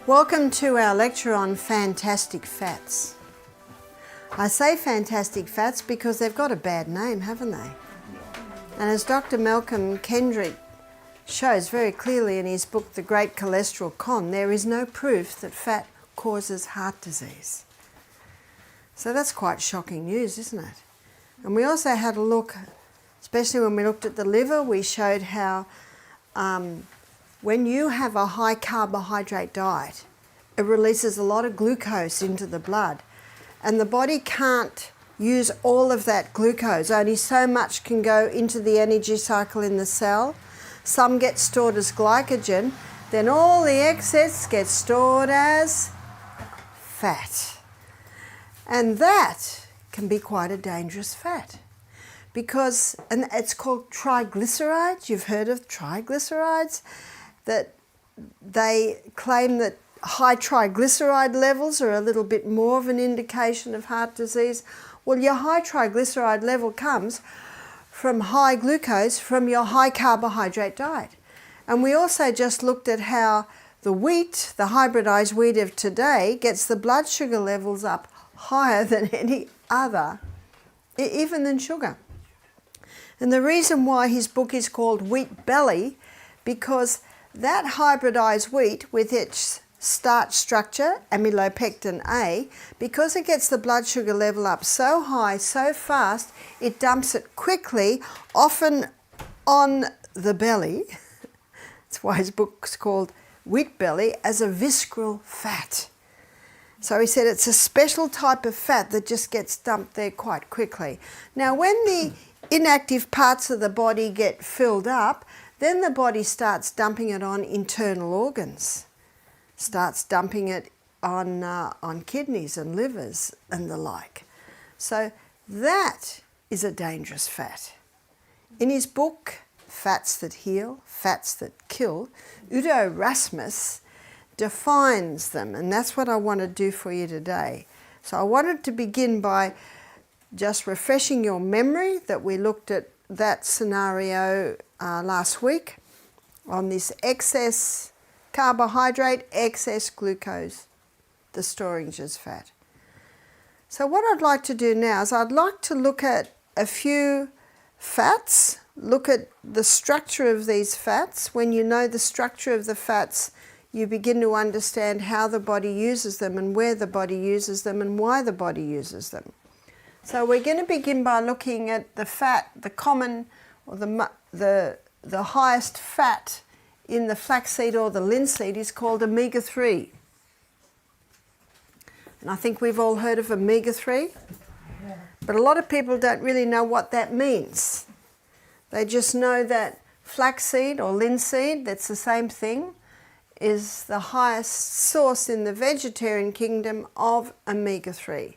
Welcome to our lecture on fantastic fats. I say fantastic fats because they've got a bad name, haven't they? And as Dr. Malcolm Kendrick shows very clearly in his book, The Great Cholesterol Con, there is no proof that fat causes heart disease. So that's quite shocking news, isn't it? And we also had a look, especially when we looked at the liver, we showed how when you have a high carbohydrate diet, it releases a lot of glucose into the blood. And the body can't use all of that glucose. Only so much can go into the energy cycle in the cell. Some get stored as glycogen. Then all the excess gets stored as fat. And that can be quite a dangerous fat. Because, and it's called triglycerides. You've heard of triglycerides? That they claim that high triglyceride levels are a little bit more of an indication of heart disease. Well, your high triglyceride level comes from high glucose from your high carbohydrate diet. And we also just looked at how the wheat, the hybridized wheat of today, gets the blood sugar levels up higher than any other, even than sugar. And the reason why his book is called Wheat Belly, because that hybridized wheat with its starch structure, amylopectin A, because it gets the blood sugar level up so high, so fast, it dumps it quickly, often on the belly. That's why his book's called Wheat Belly, as a visceral fat. So he said it's a special type of fat that just gets dumped there quite quickly. Now, when the inactive parts of the body get filled up, then the body starts dumping it on internal organs, starts dumping it on kidneys and livers and the like. So that is a dangerous fat. In his book, Fats That Heal, Fats That Kill, Udo Rasmus defines them, and that's what I want to do for you today. So I wanted to begin by just refreshing your memory that we looked at that scenario last week on this excess carbohydrate, excess glucose, the storage as fat. So what I'd like to do now is I'd like to look at a few fats, look at the structure of these fats. When you know the structure of the fats, you begin to understand how the body uses them and where the body uses them and why the body uses them. So we're going to begin by looking at the fat, the common, or the highest fat in the flaxseed or the linseed is called omega-3. And I think we've all heard of omega-3, but a lot of people don't really know what that means. They just know that flaxseed or linseed, that's the same thing, is the highest source in the vegetarian kingdom of omega-3.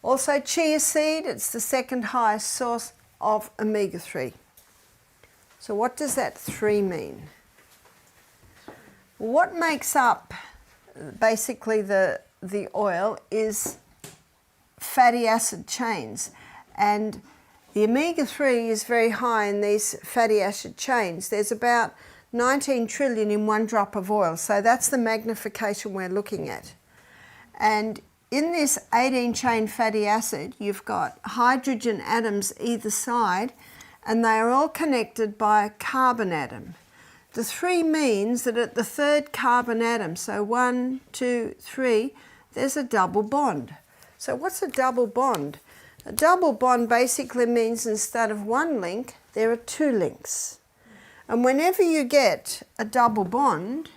Also chia seed, it's the second highest source of omega-3. So what does that 3 mean? What makes up basically the oil is fatty acid chains, and the omega-3 is very high in these fatty acid chains. There's about 19 trillion in one drop of oil, so that's the magnification we're looking at. And in this 18-chain fatty acid, you've got hydrogen atoms either side, and they are all connected by a carbon atom. The 3 means that at the third carbon atom, so 1, 2, 3, there's a double bond. So what's a double bond? A double bond basically means instead of 1 link, there are 2 links. And whenever you get a double bond,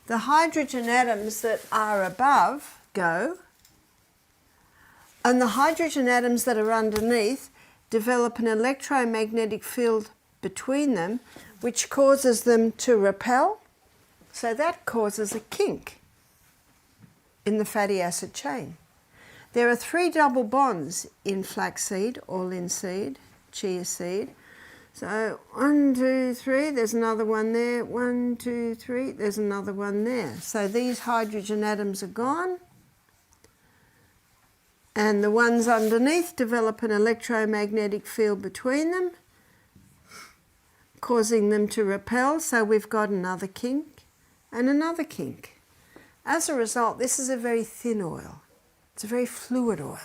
the hydrogen atoms that are above go, and the hydrogen atoms that are underneath develop an electromagnetic field between them, which causes them to repel. So that causes a kink in the fatty acid chain. There are 3 double bonds in flaxseed or linseed, chia seed. So 1, 2, 3, there's another one there. 1, 2, 3, there's another one there. So these hydrogen atoms are gone, and the ones underneath develop an electromagnetic field between them, causing them to repel. So we've got another kink, and another kink. As a result, this is a very thin oil. It's a very fluid oil.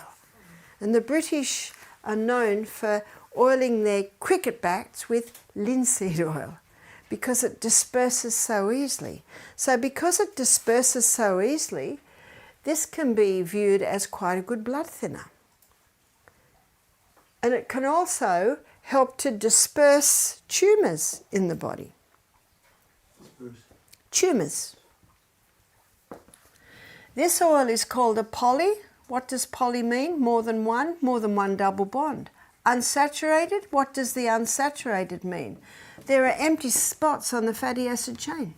And the British are known for oiling their cricket bats with linseed oil because it disperses so easily. So because it disperses so easily, this can be viewed as quite a good blood thinner. And it can also help to disperse tumours in the body. Tumours. This oil is called a poly. What does poly mean? More than one double bond. Unsaturated, what does the unsaturated mean? There are empty spots on the fatty acid chain.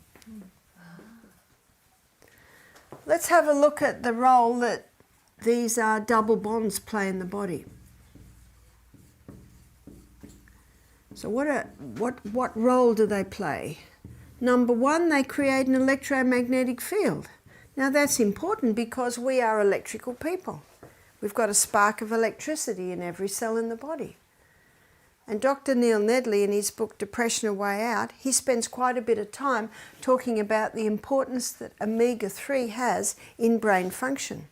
Let's have a look at the role that these double bonds play in the body. So what role do they play? Number one, they create an electromagnetic field. Now that's important because we are electrical people. We've got a spark of electricity in every cell in the body. And Dr. Neil Nedley, in his book Depression: A Way Out, he spends quite a bit of time talking about the importance that omega-3 has in brain function.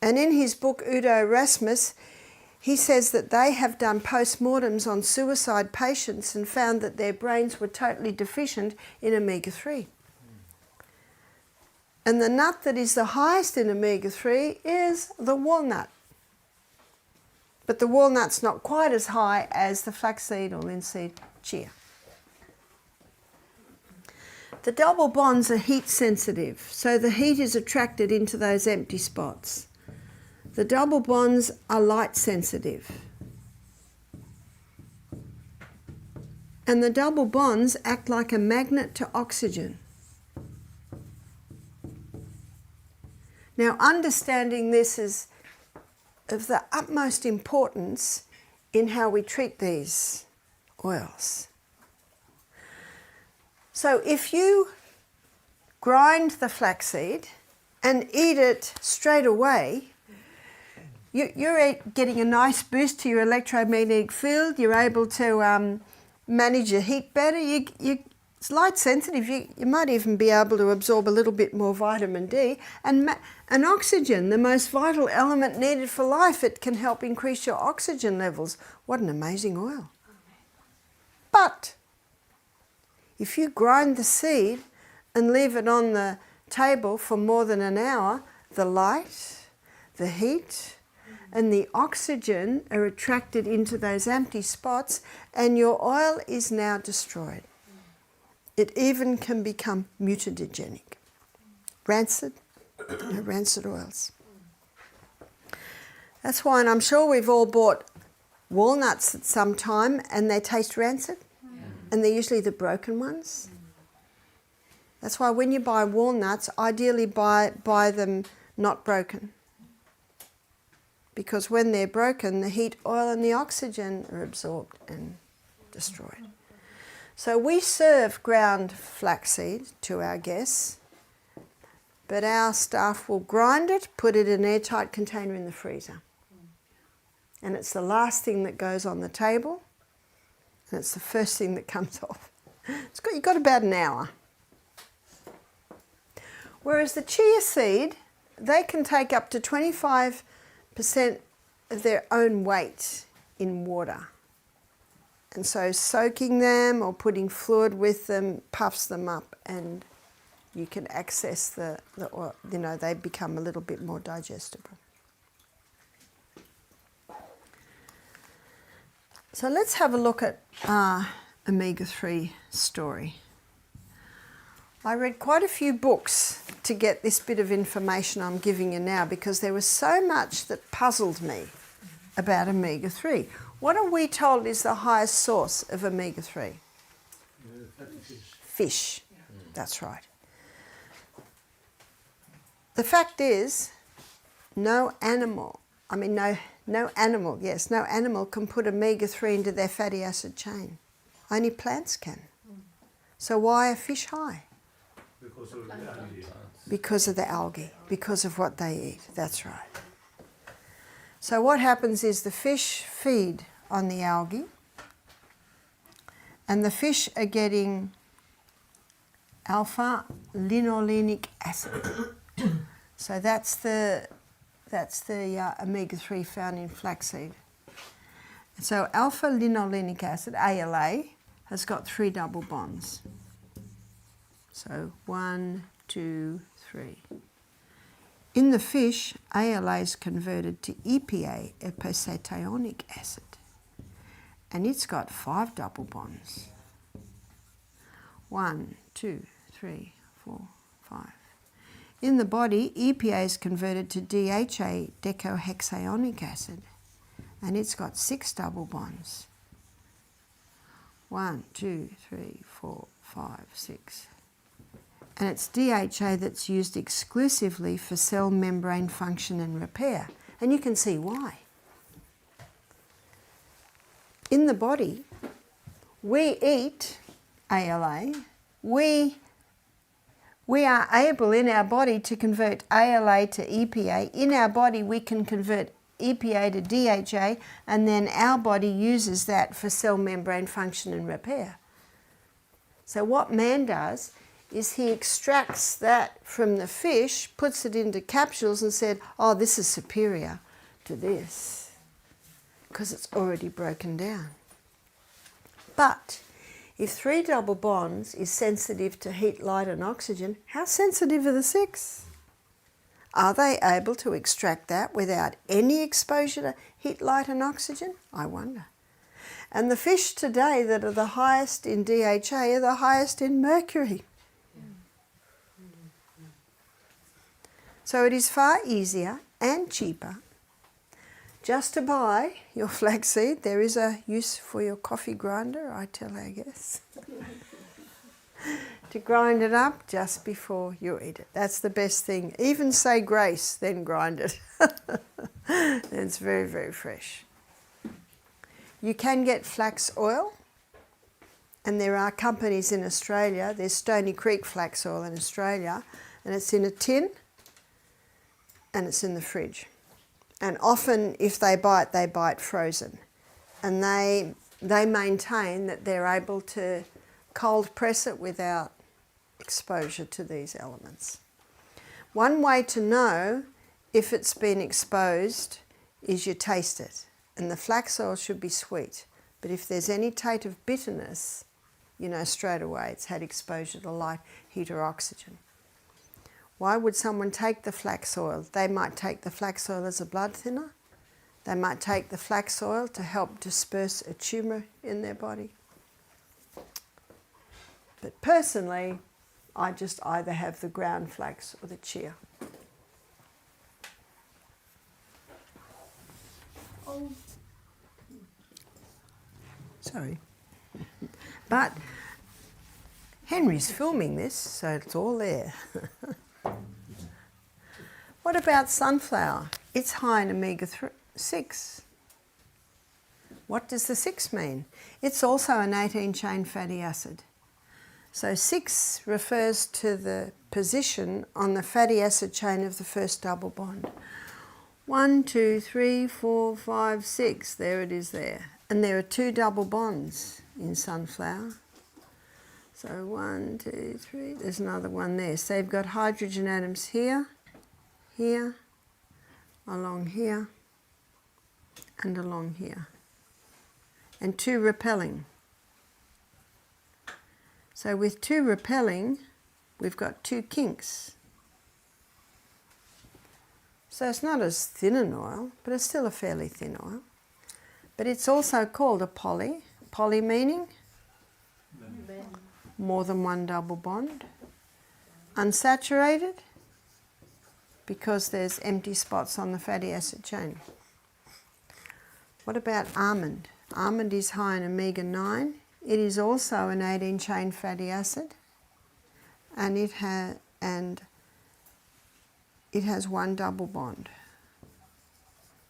And in his book Udo Rasmus, he says that they have done post-mortems on suicide patients and found that their brains were totally deficient in omega-3. And the nut that is the highest in omega-3 is the walnut. But the walnut's not quite as high as the flaxseed or linseed chia. The double bonds are heat sensitive, so the heat is attracted into those empty spots. The double bonds are light sensitive. And the double bonds act like a magnet to oxygen. Now, understanding this is of the utmost importance in how we treat these oils. So if you grind the flaxseed and eat it straight away, you're getting a nice boost to your electromagnetic field. You're able to manage your heat better. It's light sensitive. You might even be able to absorb a little bit more vitamin D. And oxygen, the most vital element needed for life, it can help increase your oxygen levels. What an amazing oil. But if you grind the seed and leave it on the table for more than an hour, the light, the heat, and the oxygen are attracted into those empty spots, and your oil is now destroyed. It even can become mutagenic. Rancid oils. That's why, and I'm sure we've all bought walnuts at some time and they taste rancid, and they're usually the broken ones. That's why when you buy walnuts, ideally buy them not broken. Because when they're broken, the heat, oil and the oxygen are absorbed and destroyed. So we serve ground flaxseed to our guests, but our staff will grind it, put it in an airtight container in the freezer. And it's the last thing that goes on the table, and it's the first thing that comes off. You've got about an hour. Whereas the chia seed, they can take up to 25% of their own weight in water. And so soaking them or putting fluid with them puffs them up, and you can access the oil. They become a little bit more digestible. So let's have a look at omega-3 story. I read quite a few books to get this bit of information I'm giving you now, because there was so much that puzzled me about omega-3. What are we told is the highest source of omega-3? Fish. That's right. The fact is, no animal can put omega-3 into their fatty acid chain. Only plants can. So why are fish high? Because of the algae. Because of the algae, because of what they eat. That's right. So what happens is the fish feed on the algae, and the fish are getting alpha linolenic acid. So that's the omega-3 found in flaxseed. So alpha linolenic acid, ALA, has got 3 double bonds. So 1, 2, 3. In the fish, ALA is converted to EPA, eicosapentaenoic acid, and it's got 5 double bonds. 1, 2, 3, 4, 5. In the body, EPA is converted to DHA, decohexaonic acid, and it's got 6 double bonds. 1, 2, 3, 4, 5, 6. And it's DHA that's used exclusively for cell membrane function and repair. And you can see why. In the body, we eat ALA. We are able in our body to convert ALA to EPA. In our body, we can convert EPA to DHA, and then our body uses that for cell membrane function and repair. So what man does is he extracts that from the fish, puts it into capsules and said, oh, this is superior to this, because it's already broken down. But if 3 double bonds is sensitive to heat, light and oxygen, how sensitive are the 6? Are they able to extract that without any exposure to heat, light and oxygen? I wonder. And the fish today that are the highest in DHA are the highest in mercury. So it is far easier and cheaper just to buy your flaxseed. There is a use for your coffee grinder, I guess. To grind it up just before you eat it. That's the best thing. Even say grace, then grind it. It's very, very fresh. You can get flax oil, and there are companies in Australia. There's Stony Creek flax oil in Australia, and it's in a tin, and it's in the fridge. And often, if they buy it frozen. And they maintain that they're able to cold press it without exposure to these elements. One way to know if it's been exposed is you taste it. And the flax oil should be sweet. But if there's any taste of bitterness, you know straight away it's had exposure to light, heat or oxygen. Why would someone take the flax oil? They might take the flax oil as a blood thinner. They might take the flax oil to help disperse a tumour in their body. But personally, I just either have the ground flax or the chia. Oh. Sorry. But Henry's filming this, so it's all there. What about sunflower? It's high in omega-6. What does the 6 mean? It's also an 18-chain fatty acid. So 6 refers to the position on the fatty acid chain of the first double bond. 1, 2, 3, 4, 5, 6. There it is there. And there are 2 double bonds in sunflower. So 1, 2, 3. There's another one there. So you've got hydrogen atoms here, here, along here, and along here. And 2 repelling. So with 2 repelling, we've got 2 kinks. So it's not as thin an oil, but it's still a fairly thin oil. But it's also called a poly. Poly meaning? More than 1 double bond. Unsaturated, because there's empty spots on the fatty acid chain. What about almond? Almond is high in omega-9. It is also an 18-chain fatty acid, and it has 1 double bond.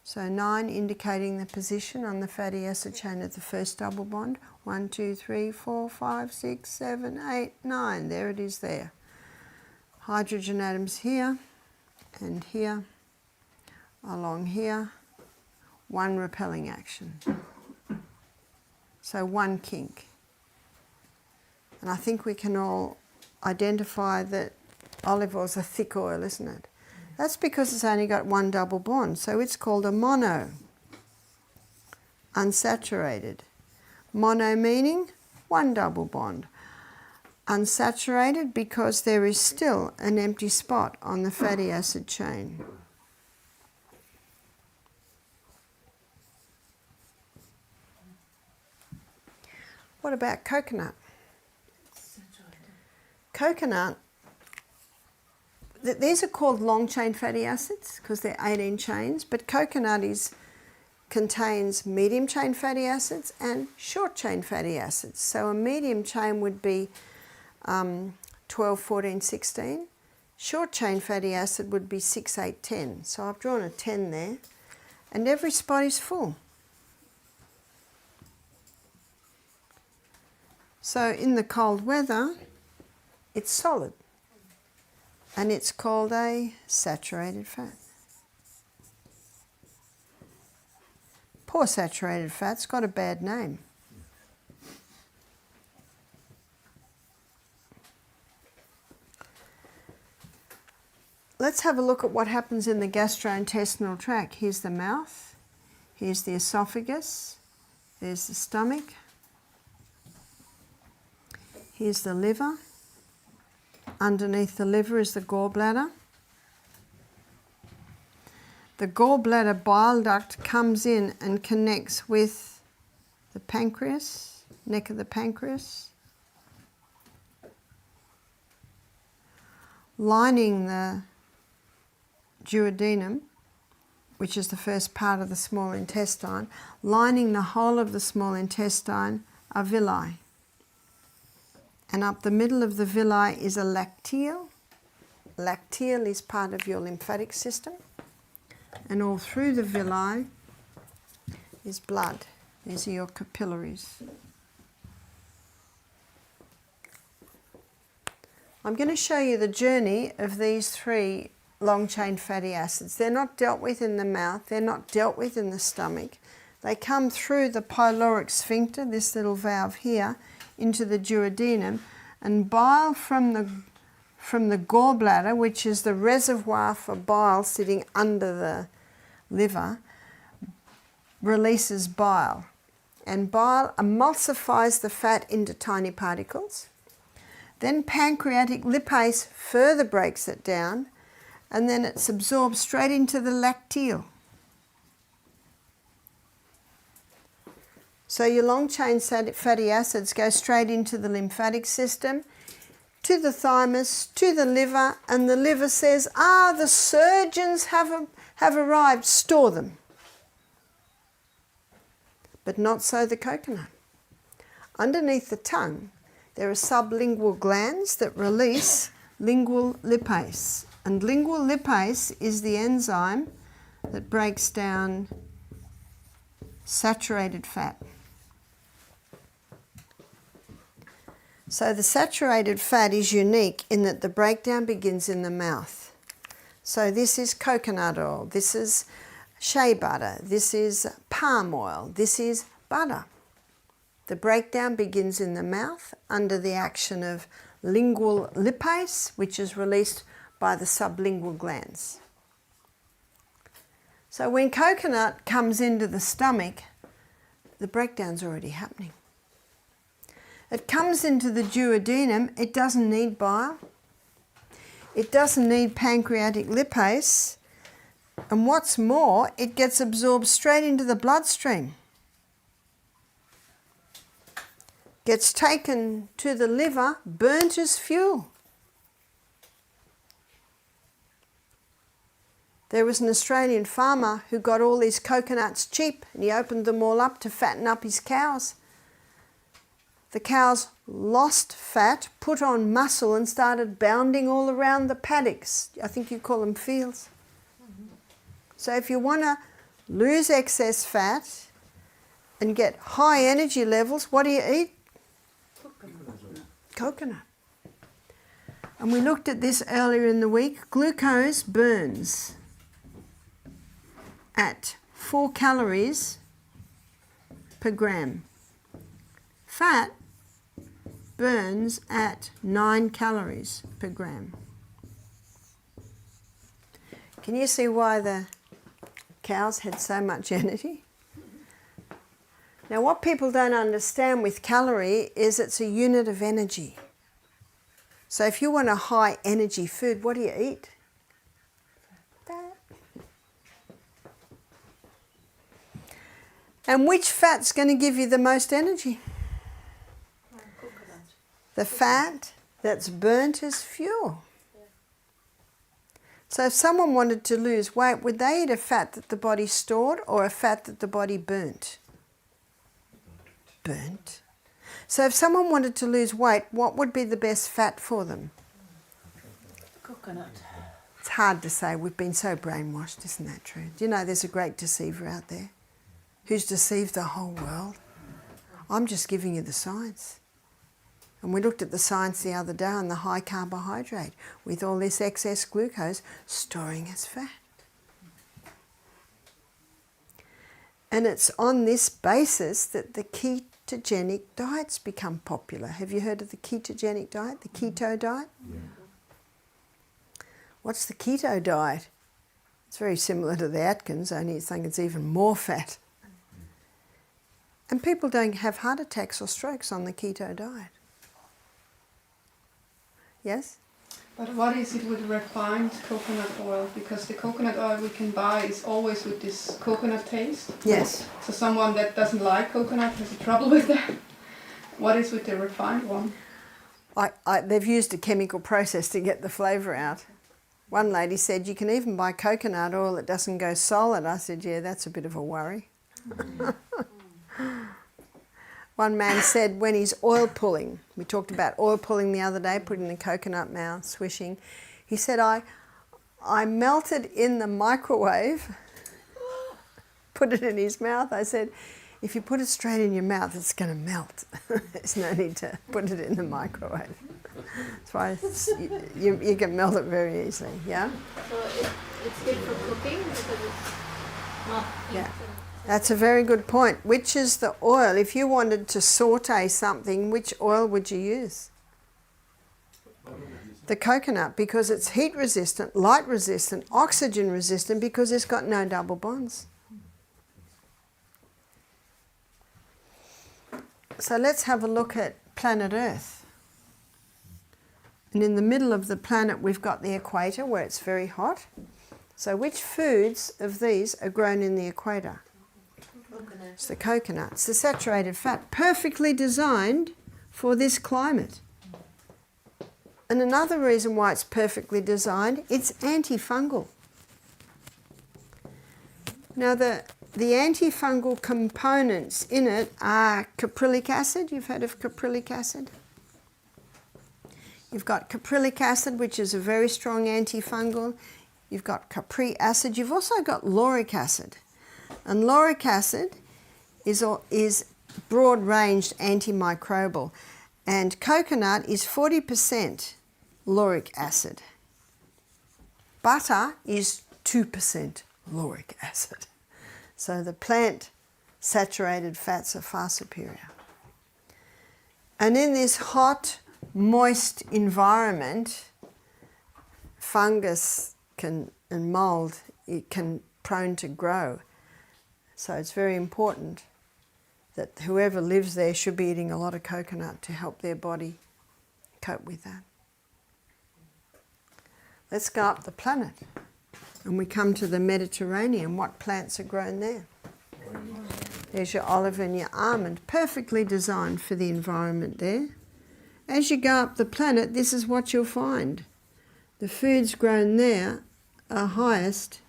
So 9 indicating the position on the fatty acid chain of the first double bond. 1, 2, 3, 4, 5, 6, 7, 8, 9. There it is there. Hydrogen atoms here and here, along here. 1 repelling action. So 1 kink. And I think we can all identify that olive oil is a thick oil, isn't it? That's because it's only got one double bond, so it's called a mono, unsaturated. Mono meaning one double bond. Unsaturated because there is still an empty spot on the fatty acid chain. What about coconut? Coconut, these are called long chain fatty acids because they're 18 chains, but coconut contains medium chain fatty acids and short chain fatty acids. So a medium chain would be 12, 14, 16. Short chain fatty acid would be 6, 8, 10. So I've drawn a 10 there, and every spot is full. So in the cold weather, it's solid, and it's called a saturated fat. Poor saturated fat's got a bad name. Let's have a look at what happens in the gastrointestinal tract. Here's the mouth, here's the esophagus, there's the stomach, here's the liver. Underneath the liver is the gallbladder. The gallbladder bile duct comes in and connects with the pancreas, neck of the pancreas, lining the duodenum, which is the first part of the small intestine. Lining the whole of the small intestine are villi. And up the middle of the villi is a lacteal. Lacteal is part of your lymphatic system. And all through the villi is blood. These are your capillaries. I'm going to show you the journey of these 3 long-chain fatty acids. They're not dealt with in the mouth. They're not dealt with in the stomach. They come through the pyloric sphincter, this little valve here, into the duodenum, and bile from the gallbladder, which is the reservoir for bile sitting under the liver, releases bile. And bile emulsifies the fat into tiny particles. Then pancreatic lipase further breaks it down, and then it's absorbed straight into the lacteal. So your long-chain fatty acids go straight into the lymphatic system, to the thymus, to the liver, and the liver says, the surgeons have arrived, store them. But not so the coconut. Underneath the tongue, there are sublingual glands that release lingual lipase. And lingual lipase is the enzyme that breaks down saturated fat. So the saturated fat is unique in that the breakdown begins in the mouth. So this is coconut oil, this is shea butter, this is palm oil, this is butter. The breakdown begins in the mouth under the action of lingual lipase, which is released by the sublingual glands. So when coconut comes into the stomach, the breakdown's already happening. It comes into the duodenum, it doesn't need bile, it doesn't need pancreatic lipase, and what's more, it gets absorbed straight into the bloodstream. Gets taken to the liver, burnt as fuel. There was an Australian farmer who got all these coconuts cheap, and he opened them all up to fatten up his cows. The cows lost fat, put on muscle, and started bounding all around the paddocks. I think you call them fields. So if you want to lose excess fat and get high energy levels, what do you eat? Coconut. And we looked at this earlier in the week. Glucose burns at 4 calories per gram. Fat burns at 9 calories per gram. Can you see why the cows had so much energy? Now what people don't understand with calorie is it's a unit of energy. So if you want a high energy food, what do you eat? Fat. And which fat's going to give you the most energy? The fat that's burnt as fuel. So if someone wanted to lose weight, would they eat a fat that the body stored or a fat that the body burnt? Burnt. So if someone wanted to lose weight, what would be the best fat for them? Coconut. It's hard to say. We've been so brainwashed, isn't that true? Do you know there's a great deceiver out there who's deceived the whole world? I'm just giving you the science. And we looked at the science the other day on the high carbohydrate with all this excess glucose storing as fat. And it's on this basis that the ketogenic diets become popular. Have you heard of the ketogenic diet, the keto diet? Yeah. What's the keto diet? It's very similar to the Atkins, only it's saying it's even more fat. And people don't have heart attacks or strokes on the keto diet. Yes? But what is it with refined coconut oil? Because the coconut oil we can buy is always with this coconut taste. Yes. So someone that doesn't like coconut has a trouble with that. What is with the refined one? They've used a chemical process to get the flavour out. One lady said, you can even buy coconut oil that doesn't go solid. I said, yeah, that's a bit of a worry. One man said when he's oil pulling, we talked about oil pulling the other day, putting the coconut mouth, swishing. He said, I melted in the microwave, put it in his mouth. I said, if you put it straight in your mouth, it's going to melt. There's no need to put it in the microwave. That's why you can melt it very easily, yeah? So it's good for cooking because it's not Yeah. That's a very good point. Which is the oil? If you wanted to saute something, which oil would you use? The coconut, because it's heat resistant, light resistant, oxygen resistant, because it's got no double bonds. So let's have a look at planet Earth. And in the middle of the planet we've got the equator where it's very hot. So which foods of these are grown in the equator? coconut. It's the coconut. It's the saturated fat, perfectly designed for this climate. And another reason why it's perfectly designed, it's antifungal. Now the antifungal components in it are caprylic acid. You've heard of caprylic acid? You've got caprylic acid, which is a very strong antifungal. You've got capri acid. You've also got lauric acid. And lauric acid is broad-ranged antimicrobial. And coconut is 40% lauric acid. Butter is 2% lauric acid. So the plant saturated fats are far superior. And in this hot, moist environment, fungus and mold can prone to grow. So it's very important that whoever lives there should be eating a lot of coconut to help their body cope with that. Let's go up the planet and we come to the Mediterranean. What plants are grown there? There's your olive and your almond, perfectly designed for the environment there. As you go up the planet, this is what you'll find. The foods grown there are highest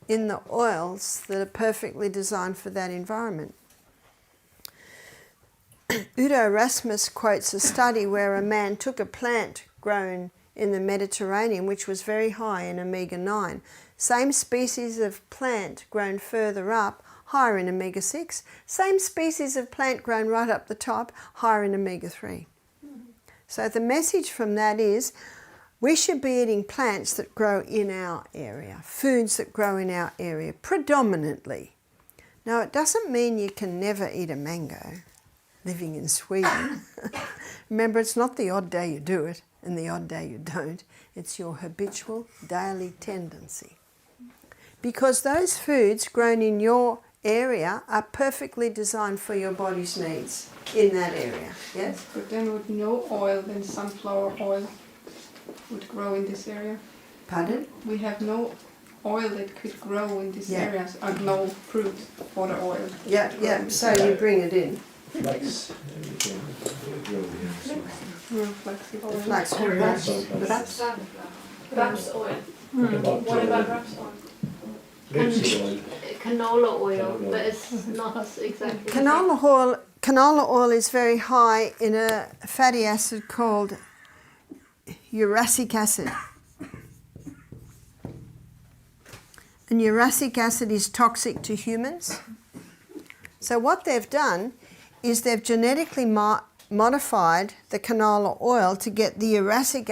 in the oils that are perfectly designed for that environment. Udo Rasmus quotes a study where a man took a plant grown in the Mediterranean which was very high in omega-9. Same species of plant grown further up, higher in omega-6. Same species of plant grown right up the top, higher in omega-3. So the message from that is we should be eating plants that grow in our area, foods that grow in our area, predominantly. Now, it doesn't mean you can never eat a mango living in Sweden. Remember, it's not the odd day you do it and the odd day you don't. It's your habitual daily tendency. Because those foods grown in your area are perfectly designed for your body's needs in that area. Yes? But then with no oil, then sunflower oil would grow in this area. Pardon? We have no oil that could grow in these Yeah. areas, and no fruit for the oil. Yeah, yeah. So you bring it in. Flax. Flaxseed The oil. flax Raps oil. What about What about raps oil? rapeseed oil? Canola oil, but it's not exactly. the same. Canola oil is very high in a fatty acid called uracic acid. And uracic acid is toxic to humans. So what they've done is they've genetically modified the canola oil to get the uracic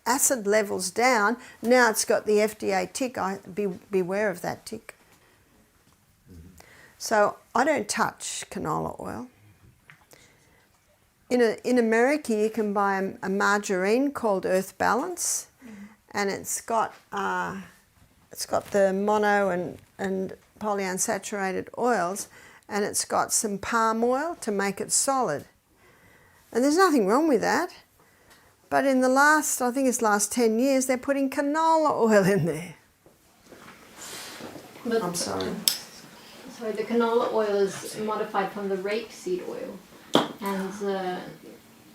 acid levels down. Now it's got the FDA tick. Beware of that tick. So I don't touch canola oil. In America, you can buy a margarine called Earth Balance, and it's got the mono and polyunsaturated oils, and it's got some palm oil to make it solid. And there's nothing wrong with that. But in the last 10 years, they're putting canola oil in there. But, I'm sorry. Sorry, the canola oil is modified from the rapeseed oil,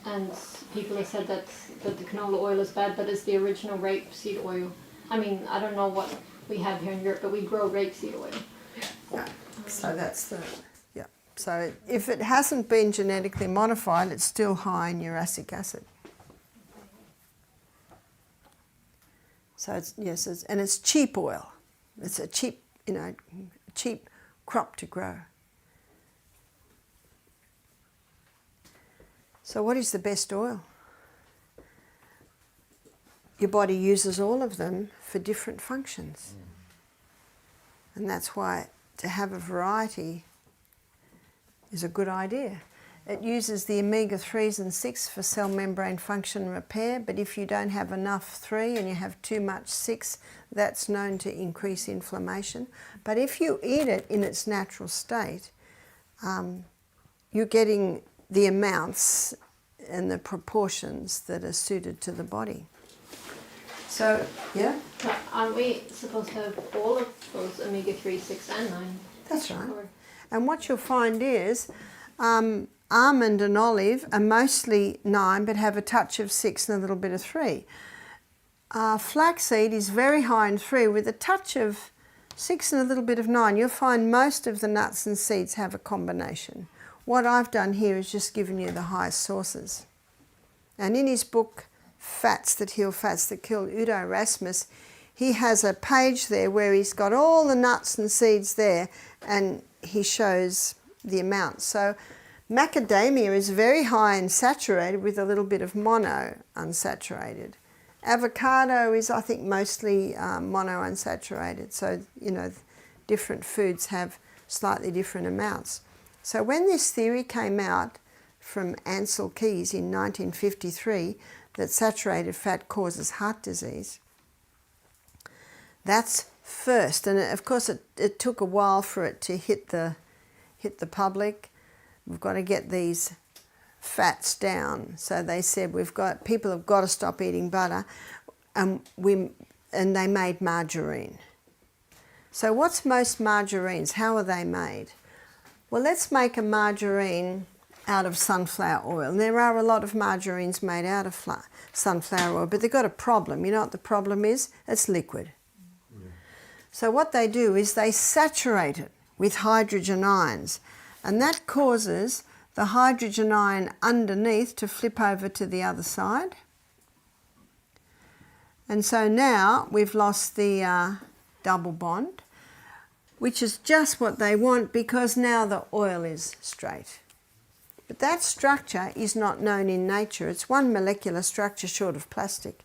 and people have said that the canola oil is bad, but it's the original rapeseed oil. I mean, I don't know what we have here in Europe, but we grow rapeseed oil. Yeah. So that's yeah. So if it hasn't been genetically modified, it's still high in uracic acid. So it's cheap oil. It's a cheap crop to grow. So what is the best oil? Your body uses all of them for different functions. And that's why to have a variety is a good idea. It uses the omega-3s and 6 for cell membrane function repair, but if you don't have enough 3 and you have too much 6, that's known to increase inflammation. But if you eat it in its natural state, you're getting the amounts and the proportions that are suited to the body. So, yeah? But aren't we supposed to have all of those omega-3, 6 and 9? That's right. Or- And what you'll find is almond and olive are mostly 9 but have a touch of 6 and a little bit of 3. Flaxseed is very high in 3 with a touch of 6 and a little bit of 9. You'll find most of the nuts and seeds have a combination. What I've done here is just given you the highest sources. And in his book, Fats That Heal, Fats That Kill, Udo Rasmus, he has a page there where he's got all the nuts and seeds there and he shows the amounts. So macadamia is very high in saturated with a little bit of mono unsaturated. Avocado is, I think, mostly mono unsaturated. So, different foods have slightly different amounts. So when this theory came out from Ansel Keys in 1953 that saturated fat causes heart disease, that's first. And of course it took a while for it to hit the public. We've got to get these fats down. So they said people have got to stop eating butter, and they made margarine. So what's most margarines? How are they made? Well, let's make a margarine out of sunflower oil. And there are a lot of margarines made out of sunflower oil, but they've got a problem. You know what the problem is? It's liquid. Yeah. So what they do is they saturate it with hydrogen ions, and that causes the hydrogen ion underneath to flip over to the other side. And so now we've lost the double bond, which is just what they want because now the oil is straight. But that structure is not known in nature. It's one molecular structure short of plastic.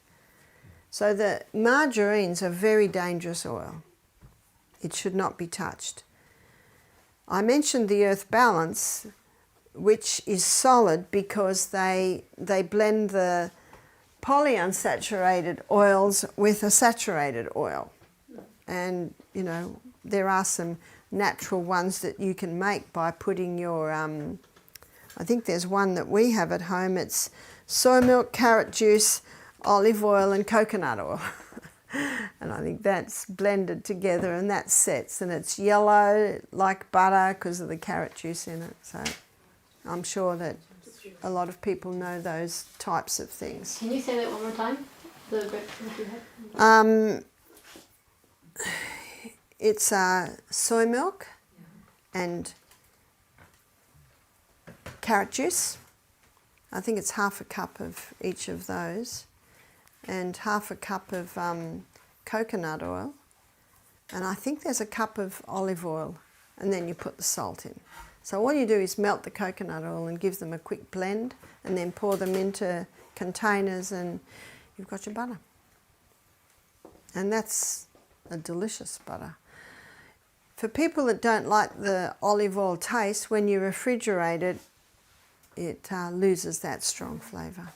So the margarines are very dangerous oil. It should not be touched. I mentioned the Earth Balance, which is solid because they blend the polyunsaturated oils with a saturated oil. And, you know, there are some natural ones that you can make by putting your, I think there's one that we have at home. It's soy milk, carrot juice, olive oil and coconut oil. And I think that's blended together and that sets, and it's yellow like butter because of the carrot juice in it. So I'm sure that a lot of people know those types of things. Can you say that one more time? The breakfast you had? It's soy milk and carrot juice. I think it's half a cup of each of those, and half a cup of coconut oil, and I think there's a cup of olive oil, and then you put the salt in. So all you do is melt the coconut oil and give them a quick blend, and then pour them into containers, and you've got your butter. And that's a delicious butter. For people that don't like the olive oil taste, when you refrigerate it, it loses that strong flavour.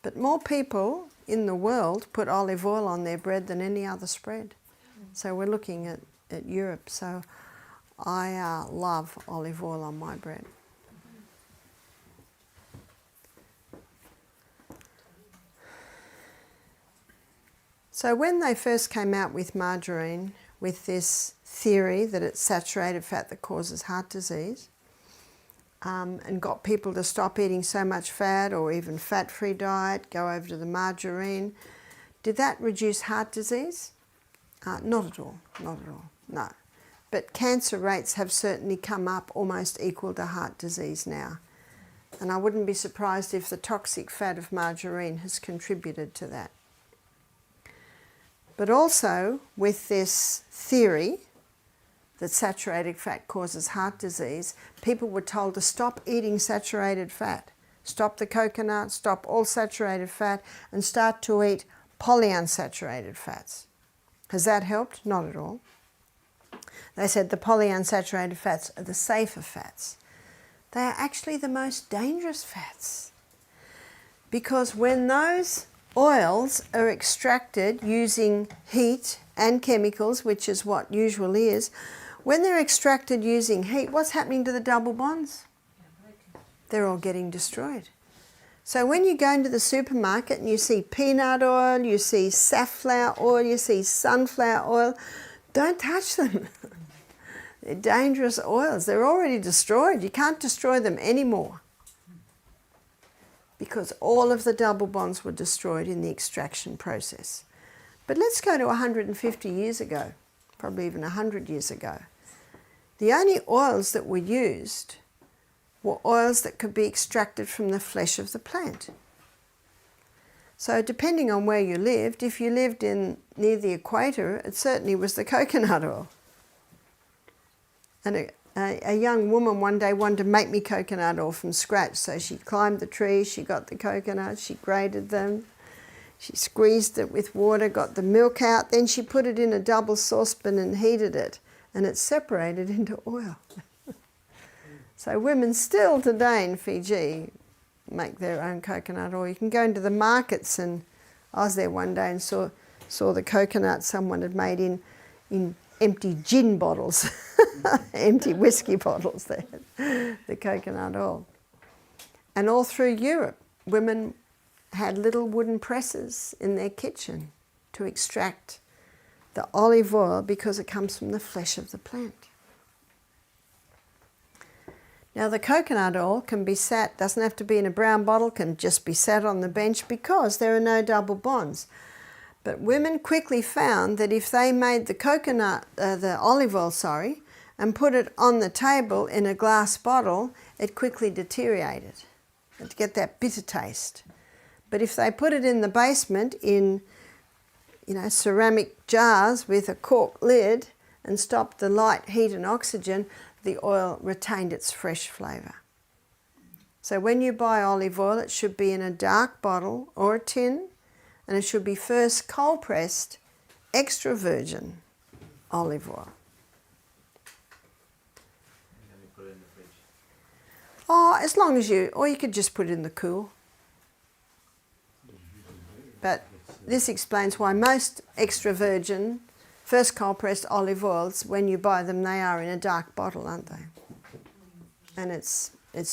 But more people in the world put olive oil on their bread than any other spread. So we're looking at Europe. So I love olive oil on my bread. So when they first came out with margarine, with this theory that it's saturated fat that causes heart disease, and got people to stop eating so much fat or even fat-free diet, go over to the margarine, did that reduce heart disease? Not at all, not at all, no. But cancer rates have certainly come up almost equal to heart disease now. And I wouldn't be surprised if the toxic fat of margarine has contributed to that. But also, with this theory that saturated fat causes heart disease, people were told to stop eating saturated fat. Stop the coconut, stop all saturated fat, and start to eat polyunsaturated fats. Has that helped? Not at all. They said the polyunsaturated fats are the safer fats. They are actually the most dangerous fats. Because when those oils are extracted using heat and chemicals, which is what usually is, when they're extracted using heat, what's happening to the double bonds? They're all getting destroyed. So when you go into the supermarket and you see peanut oil, you see safflower oil, you see sunflower oil, don't touch them. They're dangerous oils. They're already destroyed. You can't destroy them anymore, because all of the double bonds were destroyed in the extraction process. But let's go to 150 years ago, probably even 100 years ago. The only oils that were used were oils that could be extracted from the flesh of the plant. So depending on where you lived, if you lived near the equator, it certainly was the coconut oil. And a young woman one day wanted to make me coconut oil from scratch, so she climbed the tree, she got the coconuts, she grated them, she squeezed it with water, got the milk out, then she put it in a double saucepan and heated it, and it separated into oil. So women still today in Fiji make their own coconut oil. You can go into the markets, and I was there one day and saw the coconut someone had made in empty gin bottles, empty whiskey bottles there, the coconut oil. And all through Europe, women had little wooden presses in their kitchen to extract the olive oil because it comes from the flesh of the plant. Now the coconut oil can be sat, doesn't have to be in a brown bottle, can just be sat on the bench because there are no double bonds. But women quickly found that if they made the olive oil, and put it on the table in a glass bottle, it quickly deteriorated. It'd get that bitter taste. But if they put it in the basement in, ceramic jars with a cork lid and stopped the light, heat and oxygen, the oil retained its fresh flavour. So when you buy olive oil, it should be in a dark bottle or a tin, and it should be first cold pressed, extra virgin olive oil. Oh, as long as you, or you could just put it in the cool. But this explains why most extra virgin, first cold pressed olive oils, when you buy them, they are in a dark bottle, aren't they? And it's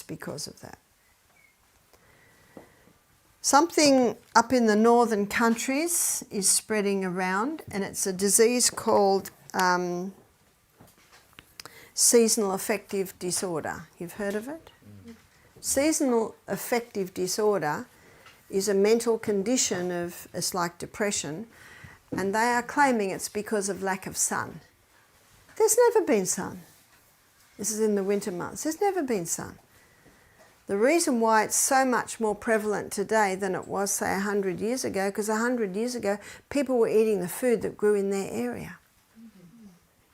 because of that. Something up in the northern countries is spreading around, and it's a disease called seasonal affective disorder. You've heard of it? Seasonal affective disorder is a mental condition of, it's like depression, and they are claiming it's because of lack of sun. There's never been sun. This is in the winter months. There's never been sun. The reason why it's so much more prevalent today than it was, say, 100 years ago, because 100 years ago, people were eating the food that grew in their area.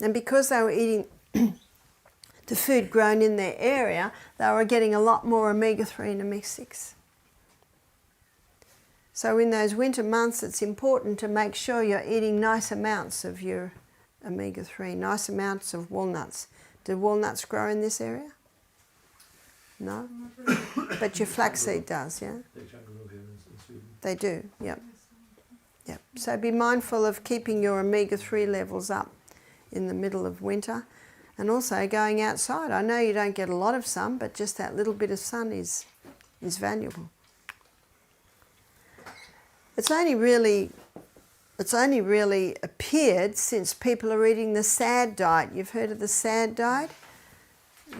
And because they were eating the food grown in their area, they were getting a lot more omega-3 and omega-6. So in those winter months, it's important to make sure you're eating nice amounts of your omega-3, nice amounts of walnuts. Do walnuts grow in this area? No? But your flaxseed does, yeah? They do, yep. Yep. So be mindful of keeping your omega-3 levels up in the middle of winter, and also going outside. I know you don't get a lot of sun, but just that little bit of sun is valuable. It's only really appeared since people are eating the SAD diet. You've heard of the SAD diet?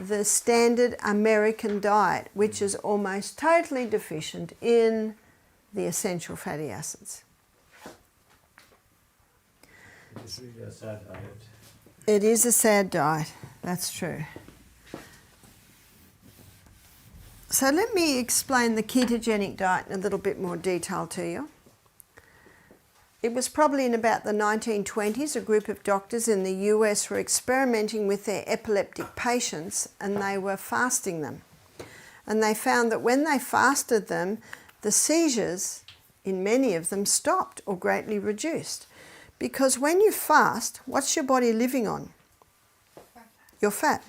The standard American diet, which is almost totally deficient in the essential fatty acids. It's really a sad diet. It is a sad diet, that's true. So let me explain the ketogenic diet in a little bit more detail to you. It was probably in about the 1920s, a group of doctors in the US were experimenting with their epileptic patients, and they were fasting them. And they found that when they fasted them, the seizures in many of them stopped or greatly reduced. Because when you fast, what's your body living on? Your fat.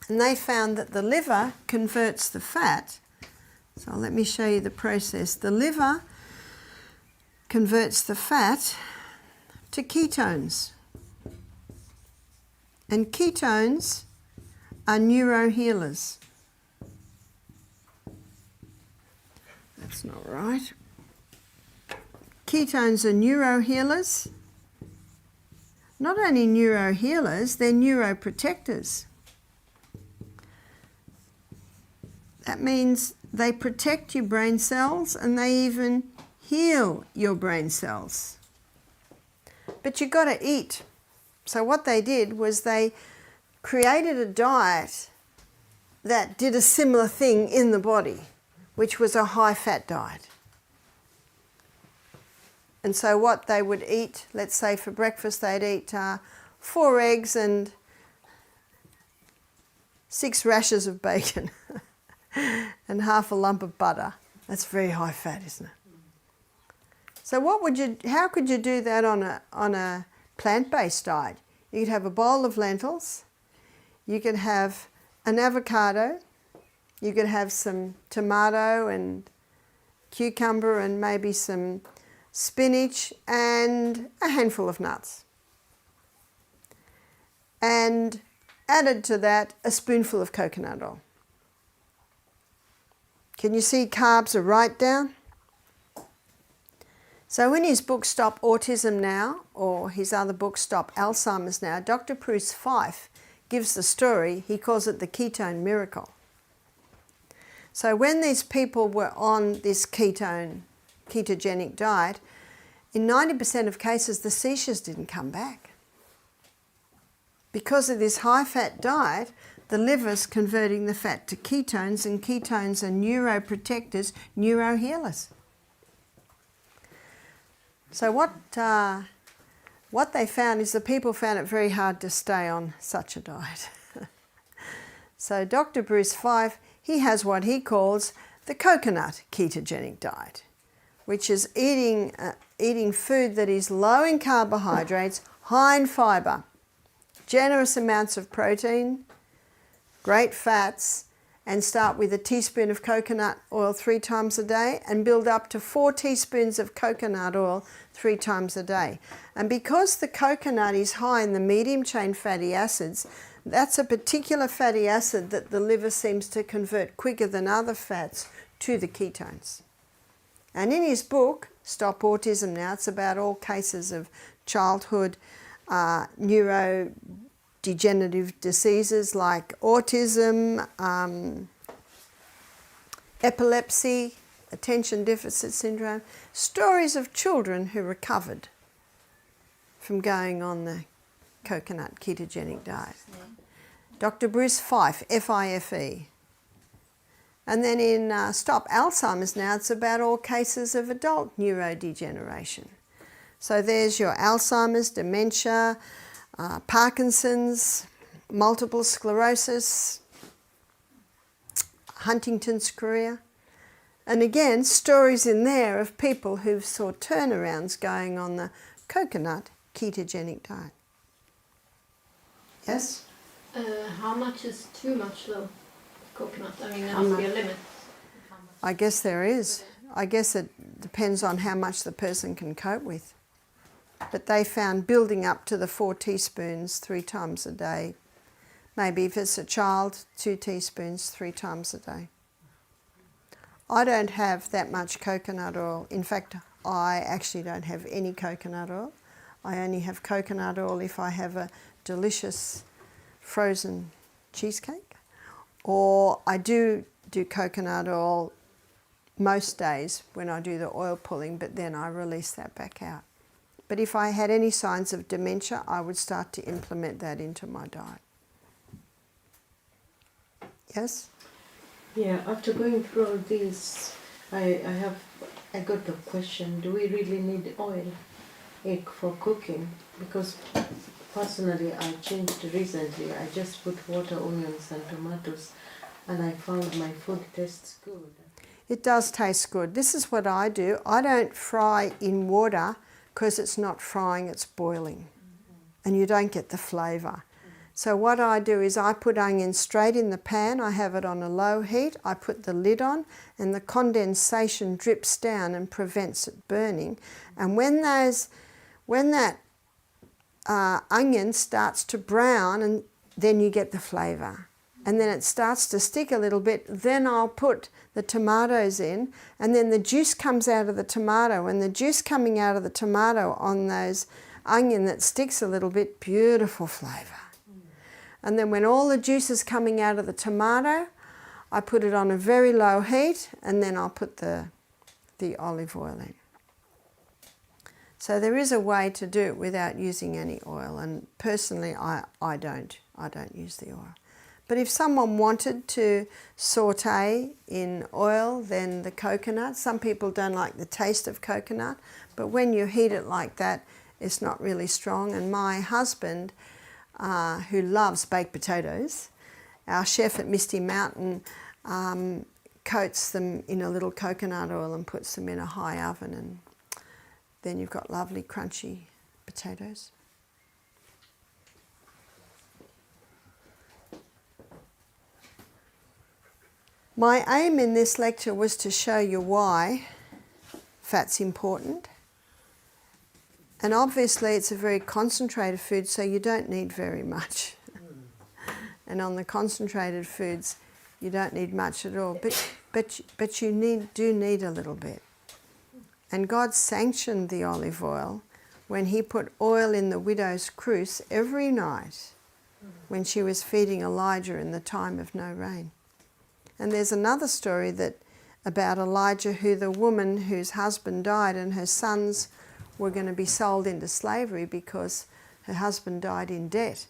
And they found that the liver converts the fat. So let me show you the process. The liver converts the fat to ketones. And ketones are neurohealers. That's not right. Ketones are neurohealers. Not only neurohealers, they're neuroprotectors. That means they protect your brain cells and they even heal your brain cells. But you've got to eat. So what they did was they created a diet that did a similar thing in the body, which was a high-fat diet. And so what they would eat, let's say for breakfast, they'd eat 4 eggs and 6 rashers of bacon and half a lump of butter. That's very high fat, isn't it? So how could you do that on a plant-based diet? You could have a bowl of lentils, you could have an avocado, you could have some tomato and cucumber and maybe some spinach and a handful of nuts. And added to that, a spoonful of coconut oil. Can you see carbs are right down? So in his book Stop Autism Now, or his other book Stop Alzheimer's Now, Dr. Bruce Fife gives the story, he calls it the ketone miracle. So when these people were on this ketogenic diet, in 90% of cases the seizures didn't come back. Because of this high-fat diet, the liver's converting the fat to ketones, and ketones are neuroprotectors, neurohealers. So what they found is the people found it very hard to stay on such a diet. So Dr. Bruce Fife, he has what he calls the coconut ketogenic diet, which is eating food that is low in carbohydrates, high in fibre, generous amounts of protein, great fats, and start with a teaspoon of coconut oil 3 times a day and build up to 4 teaspoons of coconut oil 3 times a day. And because the coconut is high in the medium chain fatty acids, that's a particular fatty acid that the liver seems to convert quicker than other fats to the ketones. And in his book, Stop Autism Now, it's about all cases of childhood neurodegenerative diseases like autism, epilepsy, attention deficit syndrome, stories of children who recovered from going on the coconut ketogenic diet. Dr. Bruce Fife, F-I-F-E. And then in Stop Alzheimer's Now, it's about all cases of adult neurodegeneration. So there's your Alzheimer's, dementia, Parkinson's, multiple sclerosis, Huntington's chorea. And again, stories in there of people who saw turnarounds going on the coconut ketogenic diet. Yes? How much is too much though? Coconut. I mean, there must be a limit. I guess there is. I guess it depends on how much the person can cope with. But they found building up to the 4 teaspoons 3 times a day. Maybe if it's a child, 2 teaspoons 3 times a day. I don't have that much coconut oil. In fact, I actually don't have any coconut oil. I only have coconut oil if I have a delicious frozen cheesecake. Or I do coconut oil most days when I do the oil pulling, but then I release that back out. But if I had any signs of dementia, I would start to implement that into my diet. Yes? Yeah, after going through all this, I got a question. Do we really need oil egg for cooking? Because personally, I changed recently. I just put water, onions and tomatoes, and I found my food tastes good. It does taste good. This is what I do. I don't fry in water because it's not frying, it's boiling. And you don't get the flavour. So what I do is I put onions straight in the pan. I have it on a low heat. I put the lid on and the condensation drips down and prevents it burning. And when that onion starts to brown, and then you get the flavour. And then it starts to stick a little bit, then I'll put the tomatoes in, and then the juice comes out of the tomato, and the juice coming out of the tomato on those onion that sticks a little bit, beautiful flavour. And then when all the juice is coming out of the tomato, I put it on a very low heat, and then I'll put the olive oil in. So there is a way to do it without using any oil, and personally I don't use the oil. But if someone wanted to saute in oil, then the coconut, some people don't like the taste of coconut, but when you heat it like that, it's not really strong. And my husband, who loves baked potatoes, our chef at Misty Mountain coats them in a little coconut oil and puts them in a high oven, and then you've got lovely crunchy potatoes. My aim in this lecture was to show you why fat's important. And obviously it's a very concentrated food, so you don't need very much. And on the concentrated foods, you don't need much at all. But you do need a little bit. And God sanctioned the olive oil when he put oil in the widow's cruse every night when she was feeding Elijah in the time of no rain. And there's another story about Elijah, the woman whose husband died and her sons were going to be sold into slavery because her husband died in debt.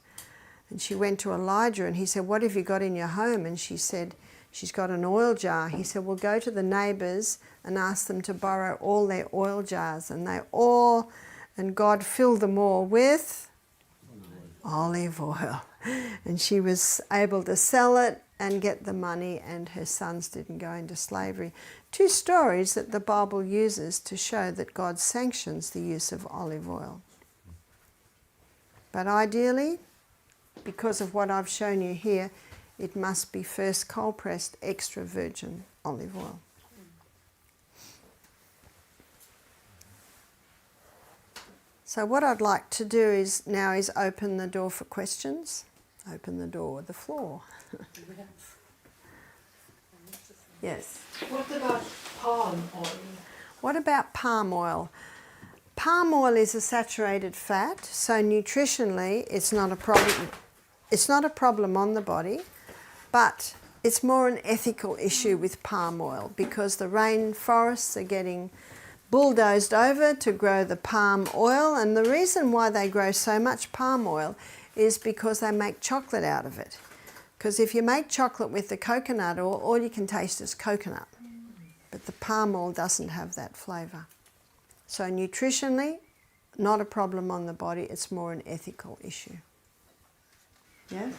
And she went to Elijah and he said, "What have you got in your home?" And she said, "She's got an oil jar." He said, "Well, go to the neighbours and ask them to borrow all their oil jars." And God filled them all with olive oil. And she was able to sell it and get the money, and her sons didn't go into slavery. 2 stories that the Bible uses to show that God sanctions the use of olive oil. But ideally, because of what I've shown you here, it must be first cold pressed extra virgin olive oil. So what I'd like to do is now is open the door for questions. Open the door, the floor. Yes. What about palm oil? What about palm oil? Palm oil is a saturated fat, so nutritionally it's not a problem. It's not a problem on the body, but it's more an ethical issue with palm oil because the rainforests are getting bulldozed over to grow the palm oil, and the reason why they grow so much palm oil is because they make chocolate out of it. Because if you make chocolate with the coconut oil, all you can taste is coconut. But the palm oil doesn't have that flavour. So nutritionally, not a problem on the body, it's more an ethical issue. Yeah?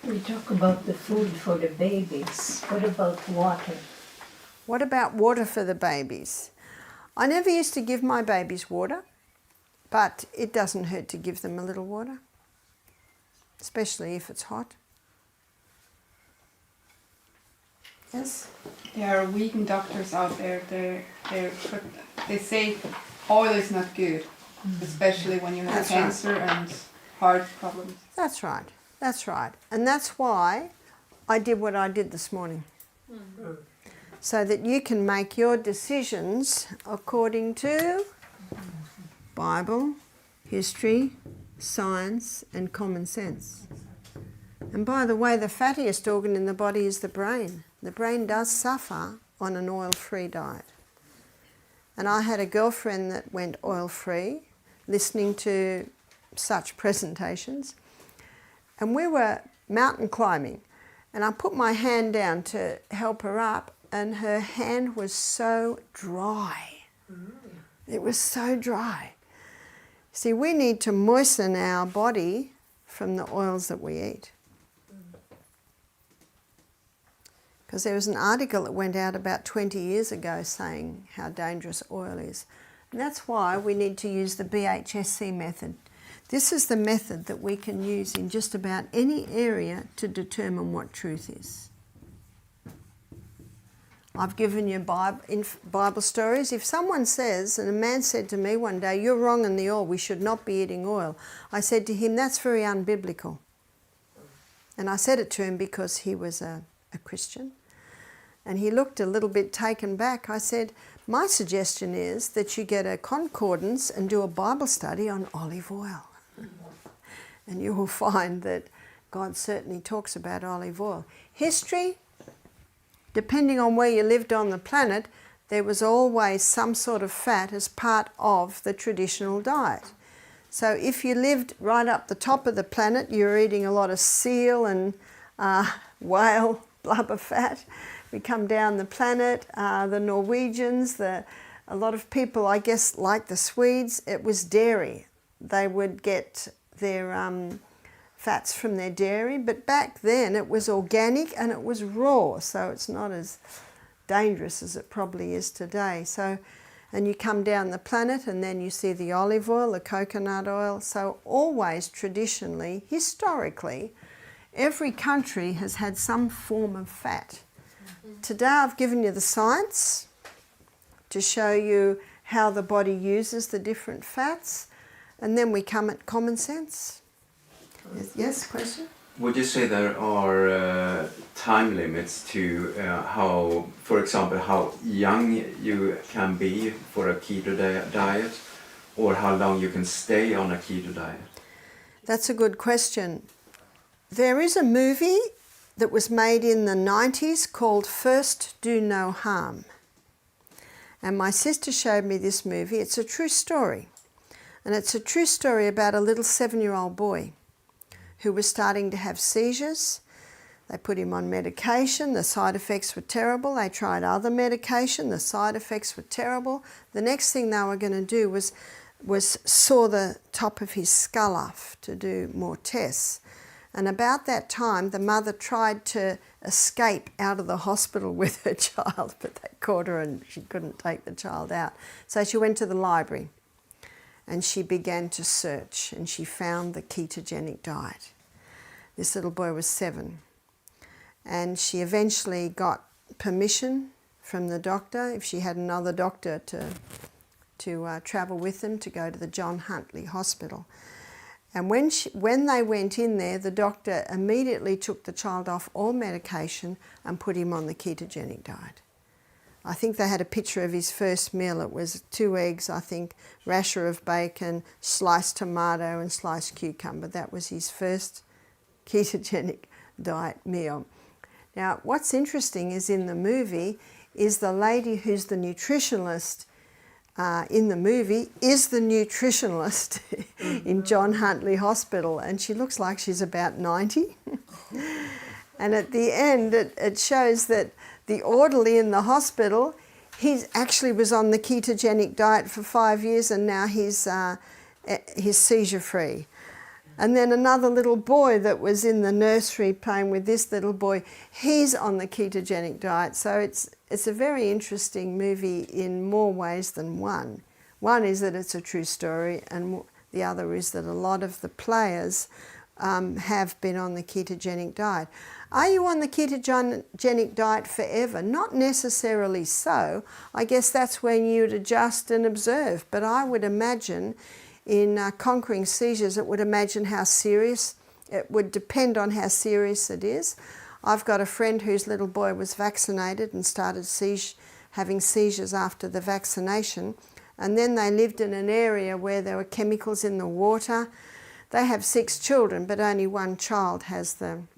We talk about the food for the babies. What about water? What about water for the babies? I never used to give my babies water, but it doesn't hurt to give them a little water, especially if it's hot. Yes? There are vegan doctors out there. They say oil is not good, especially when you have That's right. cancer and heart problems. That's right. That's right. And that's why I did what I did this morning. So that you can make your decisions according to Bible, history, science, and common sense. And by the way, the fattiest organ in the body is the brain. The brain does suffer on an oil-free diet. And I had a girlfriend that went oil-free, listening to such presentations. And we were mountain climbing. And I put my hand down to help her up, and her hand was so dry. It was so dry. See, we need to moisten our body from the oils that we eat. Because there was an article that went out about 20 years ago saying how dangerous oil is. And that's why we need to use the BHSC method. This is the method that we can use in just about any area to determine what truth is. I've given you Bible stories. If someone says, and a man said to me one day, "You're wrong in the oil, we should not be eating oil," I said to him, "That's very unbiblical." And I said it to him because he was a Christian. And he looked a little bit taken back. I said, "My suggestion is that you get a concordance and do a Bible study on olive oil." And you will find that God certainly talks about olive oil. History, depending on where you lived on the planet, there was always some sort of fat as part of the traditional diet. So if you lived right up the top of the planet, you were eating a lot of seal and whale blubber fat. We come down the planet, the Norwegians, a lot of people, I guess, like the Swedes, it was dairy. They would get their fats from their dairy, but back then it was organic and it was raw, so it's not as dangerous as it probably is today. So, and you come down the planet and then you see the olive oil, the coconut oil. So always traditionally, historically, every country has had some form of fat. Today I've given you the science to show you how the body uses the different fats, and then we come at common sense. Yes, question? Would you say there are time limits to how, for example, how young you can be for a keto diet, or how long you can stay on a keto diet? That's a good question. There is a movie that was made in the 90s called First Do No Harm. And my sister showed me this movie. It's a true story. And it's a true story about a little 7-year-old boy who was starting to have seizures. They put him on medication. The side effects were terrible. They tried other medication. The side effects were terrible. The next thing they were going to do was saw the top of his skull off to do more tests. And about that time, the mother tried to escape out of the hospital with her child, but they caught her and she couldn't take the child out. So she went to the library and she began to search, and she found the ketogenic diet. This little boy was 7. and she eventually got permission from the doctor, if she had another doctor, to travel with them to go to the John Huntley Hospital. And when they went in there, the doctor immediately took the child off all medication and put him on the ketogenic diet. I think they had a picture of his first meal. It was 2 eggs, I think, rasher of bacon, sliced tomato and sliced cucumber. That was his first ketogenic diet meal. Now, what's interesting is in the movie is the lady who's the nutritionalist in the movie is the nutritionalist in John Huntley Hospital, and she looks like she's about 90. And at the end, it shows that the orderly in the hospital, he actually was on the ketogenic diet for 5 years, and now he's seizure-free. And then another little boy that was in the nursery playing with this little boy, he's on the ketogenic diet. So it's a very interesting movie in more ways than one. One is that it's a true story, and the other is that a lot of the players have been on the ketogenic diet. Are you on the ketogenic diet forever? Not necessarily so. I guess that's when you'd adjust and observe. But I would imagine in conquering seizures, it would imagine how serious, it would depend on how serious it is. I've got a friend whose little boy was vaccinated and started having seizures after the vaccination, and then they lived in an area where there were chemicals in the water. They have 6 children, but only 1 child has the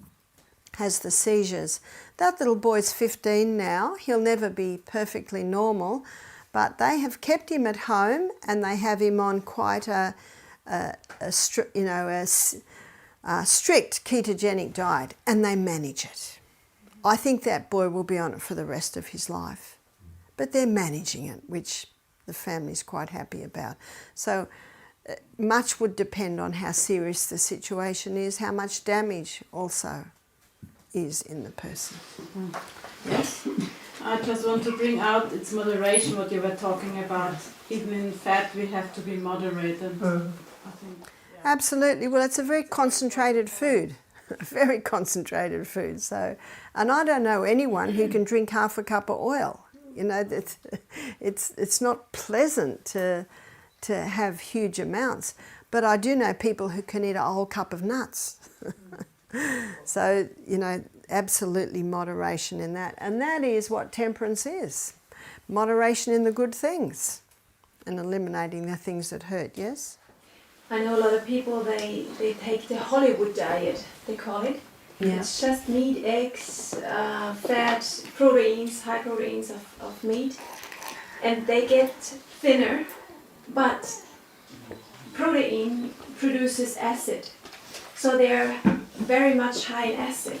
seizures. That little boy's 15 now. He'll never be perfectly normal, but they have kept him at home, and they have him on quite a strict ketogenic diet, and they manage it. I think that boy will be on it for the rest of his life, but they're managing it, which the family's quite happy about. So much would depend on how serious the situation is, how much damage also is in the person. Yes. I just want to bring out its moderation, what you were talking about. Even in fat, we have to be moderate. And I think, yeah. Absolutely. Well, it's a very concentrated food, very concentrated food. So, and I don't know anyone who can drink half a cup of oil. You know, it's not pleasant to have huge amounts. But I do know people who can eat a whole cup of nuts. So, you know, absolutely moderation in that. And that is what temperance is. Moderation in the good things and eliminating the things that hurt, yes? I know a lot of people, they take the Hollywood diet, they call it. Yeah. It's just meat, eggs, fat, proteins, high proteins of meat. And they get thinner, but protein produces acid. So they're very much high in acid.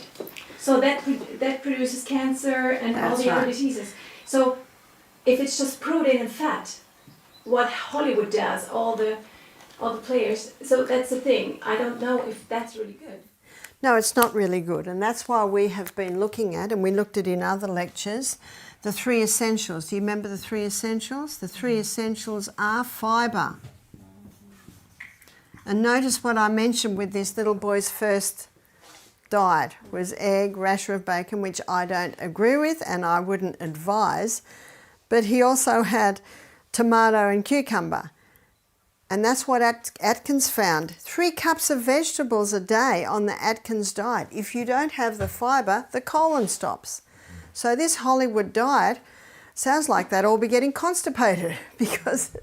So that produces cancer and all the other diseases. So if it's just protein and fat, what Hollywood does, all the players, so that's the thing. I don't know if that's really good. No, it's not really good, and that's why we have been looking at, and we looked at in other lectures, the 3 essentials. Do you remember the 3 essentials? The 3 essentials are fibre. And notice what I mentioned with this little boy's first diet was egg, rasher of bacon, which I don't agree with and I wouldn't advise. But he also had tomato and cucumber. And that's what Atkins found. 3 cups of vegetables a day on the Atkins diet. If you don't have the fibre, the colon stops. So this Hollywood diet sounds like they'd all be getting constipated because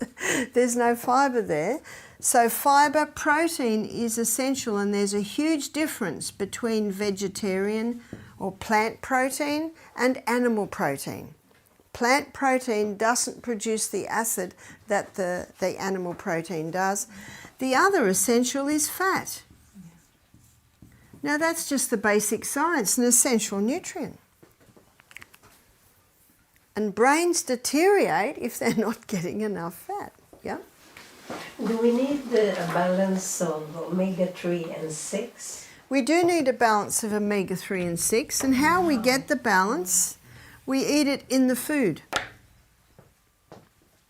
there's no fibre there. So fibre, protein is essential, and there's a huge difference between vegetarian or plant protein and animal protein. Plant protein doesn't produce the acid that the animal protein does. The other essential is fat. Now that's just the basic science, an essential nutrient. And brains deteriorate if they're not getting enough fat. Yeah? Do we need a balance of omega-3 and 6? We do need a balance of omega-3 and 6, and how we get the balance, we eat it in the food.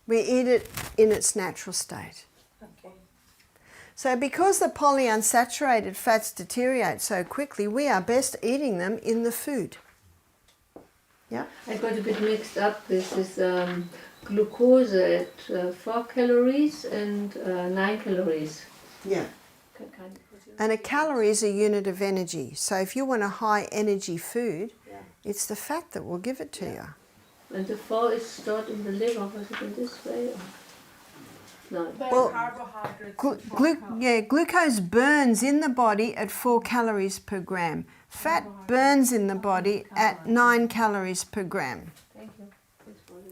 We eat it in its natural state. Okay. So because the polyunsaturated fats deteriorate so quickly, we are best eating them in the food. Yeah? I got a bit mixed up. This is glucose at 4 calories and 9 calories. Yeah. And a calorie is a unit of energy. So if you want a high energy food, it's the fat that will give it to you. And the 4 is stored in the liver. Was it in this way? Or? No. Well, Carbohydrates. glucose burns in the body at 4 calories per gram. Fat burns in the body at 9 calories per gram. Thank you.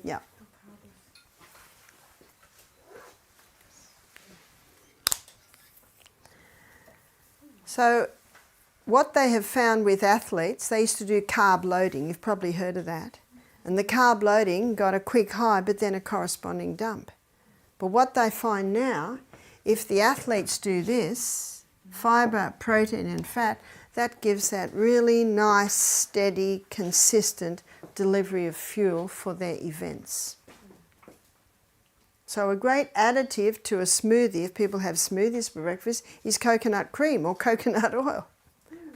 Yeah. So what they have found with athletes, they used to do carb loading. You've probably heard of that. And the carb loading got a quick high but then a corresponding dump. But what they find now, if the athletes do this, fibre, protein and fat, that gives that really nice, steady, consistent delivery of fuel for their events. So a great additive to a smoothie, if people have smoothies for breakfast, is coconut cream or coconut oil.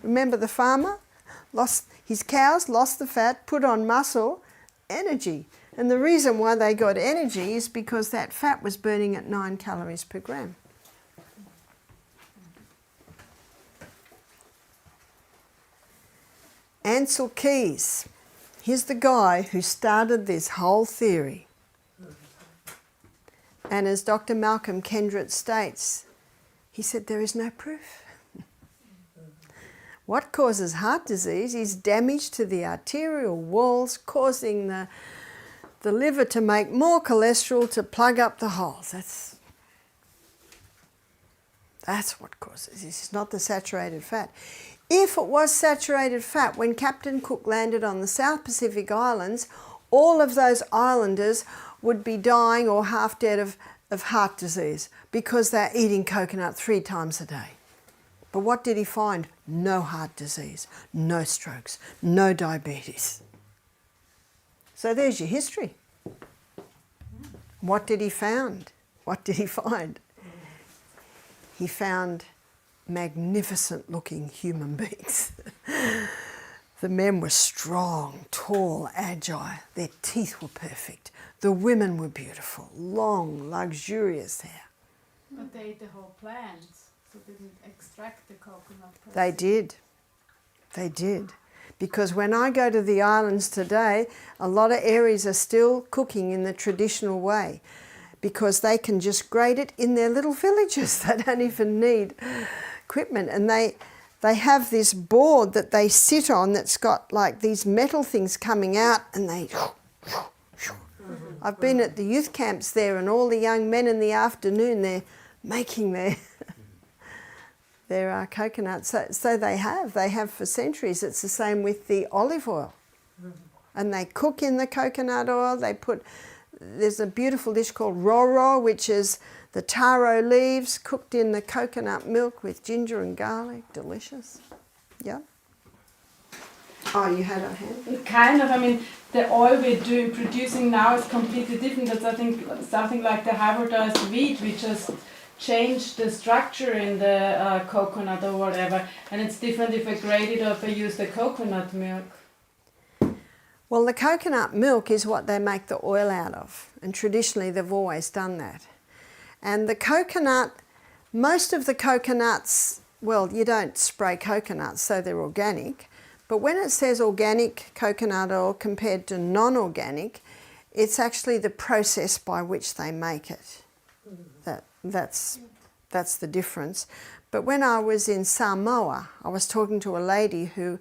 Remember the farmer? Lost his cows, lost the fat, put on muscle, energy. And the reason why they got energy is because that fat was burning at 9 calories per gram. Ansel Keys, here's the guy who started this whole theory. And as Dr. Malcolm Kendrick states, he said there is no proof. What causes heart disease is damage to the arterial walls, causing the liver to make more cholesterol to plug up the holes. That's what causes this. It's not the saturated fat. If it was saturated fat, when Captain Cook landed on the South Pacific Islands, all of those islanders would be dying or half dead of heart disease because they're eating coconut 3 times a day. But what did he find? No heart disease, no strokes, no diabetes. So there's your history. What did he find? What did he find? He found magnificent looking human beings. The men were strong, tall, agile. Their teeth were perfect. The women were beautiful, long, luxurious hair. But they ate the whole plant, so they didn't extract the coconut. They did. They did. Because when I go to the islands today, a lot of areas are still cooking in the traditional way because they can just grate it in their little villages. They don't even need equipment. And they have this board that they sit on that's got like these metal things coming out and they... I've been at the youth camps there and all the young men in the afternoon, they're making their coconuts. So they have for centuries. It's the same with the olive oil. And they cook in the coconut oil. There's a beautiful dish called roro, which is the taro leaves cooked in the coconut milk with ginger and garlic. Delicious. Yeah. Oh, you had a hand? Kind of, I mean, the oil we're producing now is completely different. That's, I think, something like the hybridized wheat. We just changed the structure in the coconut or whatever, and it's different if I grate it or if I use the coconut milk. Well, the coconut milk is what they make the oil out of, and traditionally they've always done that. And the coconut, most of the coconuts, well, you don't spray coconuts, so they're organic. But when it says organic coconut oil compared to non-organic, it's actually the process by which they make it. That's the difference. But when I was in Samoa, I was talking to a lady who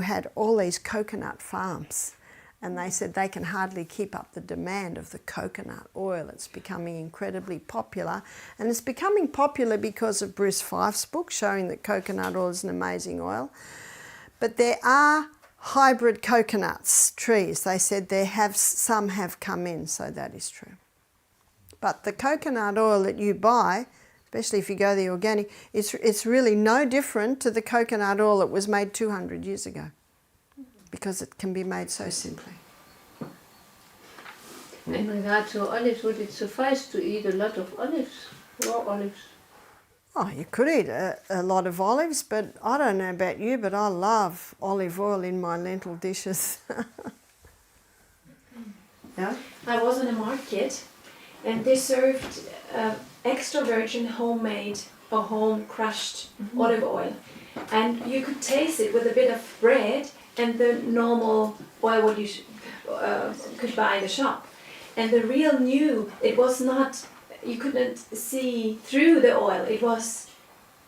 had all these coconut farms. And they said they can hardly keep up the demand of the coconut oil. It's becoming incredibly popular. And it's becoming popular because of Bruce Fife's book showing that coconut oil is an amazing oil. But there are hybrid coconuts, trees. They said some have come in, so that is true. But the coconut oil that you buy, especially if you go the organic, it's really no different to the coconut oil that was made 200 years ago, because it can be made so simply. In regard to olives, would it suffice to eat a lot of olives, raw olives? Oh, you could eat a lot of olives, but I don't know about you, but I love olive oil in my lentil dishes. Yeah? I was in a market and they served extra virgin homemade or home crushed olive oil. And you could taste it with a bit of bread and the normal oil what you could buy in the shop. And the real new, it was not, you couldn't see through the oil, it was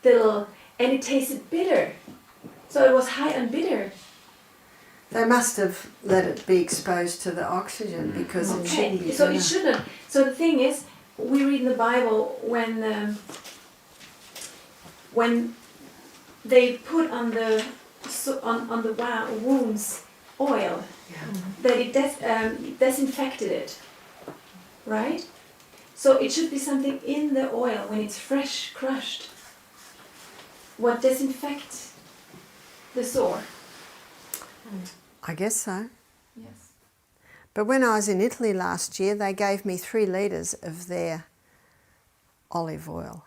little, and it tasted bitter. So it was high on bitter. They must have let it be exposed to the oxygen because it shouldn't be. So it shouldn't. So the thing is, we read in the Bible when they put on the wounds oil, that it disinfected it, right? So it should be something in the oil when it's fresh crushed. What disinfects the sore? I guess so. Yes. But when I was in Italy last year, they gave me 3 litres of their olive oil.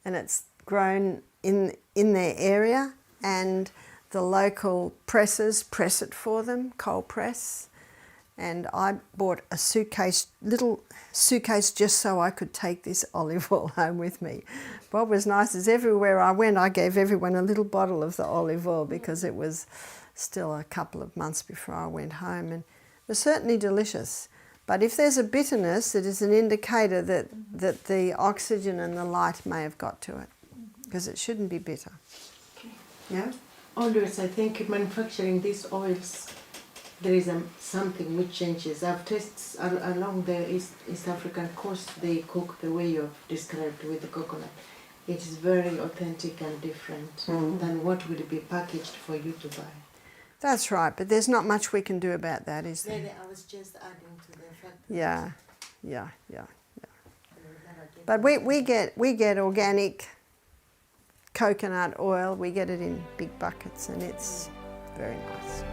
And it's grown in their area, and the local pressers press it for them, cold press. And I bought a little suitcase just so I could take this olive oil home with me. What was nice is everywhere I went, I gave everyone a little bottle of the olive oil because it was still a couple of months before I went home, and it was certainly delicious. But if there's a bitterness, it is an indicator that the oxygen and the light may have got to it, because it shouldn't be bitter. Okay. Yeah? Always, I think in manufacturing these oils, there is something which changes. I've tasted along the East African coast, they cook the way you've described with the coconut. It is very authentic and different than what would be packaged for you to buy. That's right, but there's not much we can do about that, is there? I was just adding to the fact that Yeah. But we get organic coconut oil. We get it in big buckets, and it's very nice.